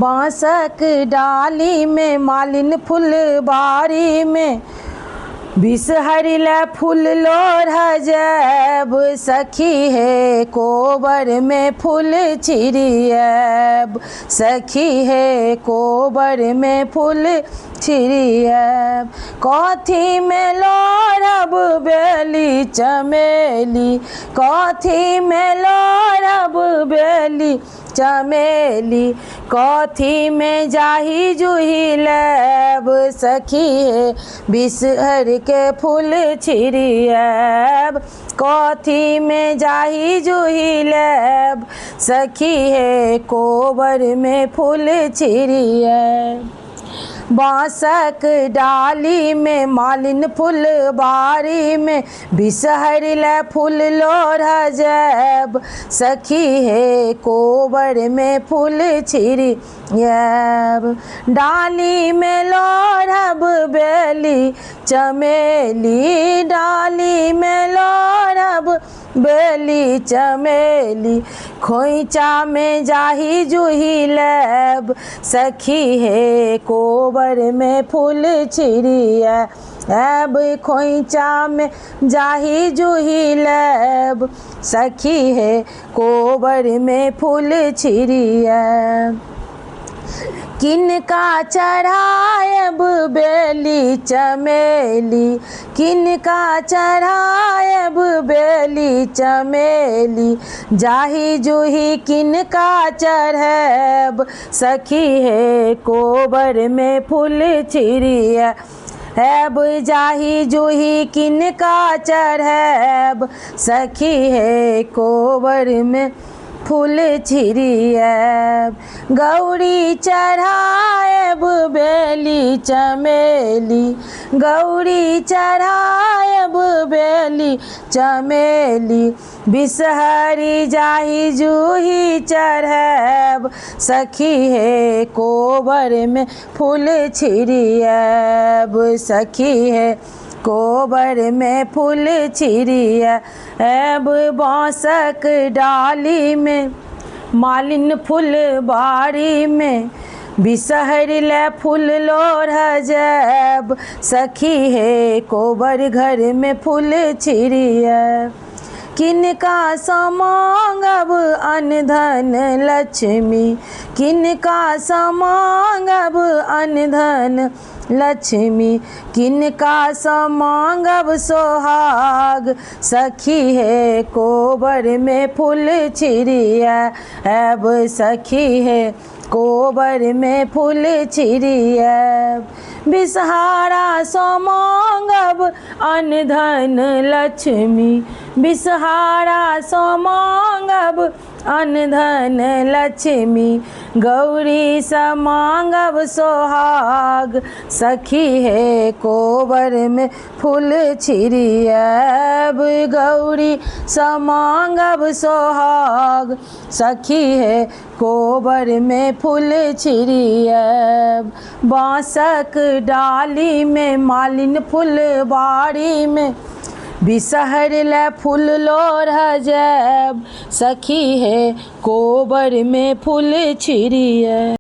बांसक डाली में मालिन फुलबारी में बिसहरिल फूल लोढ़ जैब सखी है कोबर में फूल छिरियब सखी है कोबर में फूल छिरियब कथी में लोढ़ब बेली चमेली कथी में लोढ़ब बेली चमेली कथी में जाही जूही लेब सखी है बिसहर के फूल छिरियब कथी में जाही जूही लेब सखी है कोबर में फूल छिरियब बांसक डाली में मालिन फुलबारी में बिसहरिल फूल लोढ़ जैब सखी है कोबर में फूल छिरियब डाली में लोढ़ब बेली चमेली डाली में लोढ़ब बेली चमेली खोइचा में जाही जूही लेब सखी है कोबर में फूल छिरियब खोइचा में जाही जूही लेब सखी है कोबर में फूल छिरियब किनका चढ़ायब बेली चमेली किनका चढ़ायब बेली चमेली जाही जूही किनका चढ़ैब सखी है कोबर में फूल छिरियब जाही जूही किनका चढ़ैब सखी है कोबर में फूल छिरियब गौरी चढ़ायब बेली चमेली गौरी चढ़ायब बेली चमेली बिसहरी जाही जूही चढ़ैब सखी है कोबर में फूल छिरियब सखी है कोबर में फूल छिरियब बांसक डाली में मालिन फुलबारी में बिसहरिल फूल लोढ़ जैब सखी है कोबर घर में फूल छिरियब किनका समांगब अनधन लक्ष्मी किनका समांगब अनधन लक्ष्मी किनका समांगब सोहाग सखी है कोबर में फूल छिरियब सखी है कोबर में फूल छिरियब बिसहारा समांगब अनधन लक्ष्मी बिसहारा समांगब अनधन लक्ष्मी गौरी समांगब सोहाग सखी है कोबर में फूल छिरियब गौरी समांगब सोहाग सखी है कोबर में फूल छिरियब बांसक डाली में मालिन फुलबारी में बिसहरिल फूल लोढ़ जैब सखी है कोबर में फूल छिरियब।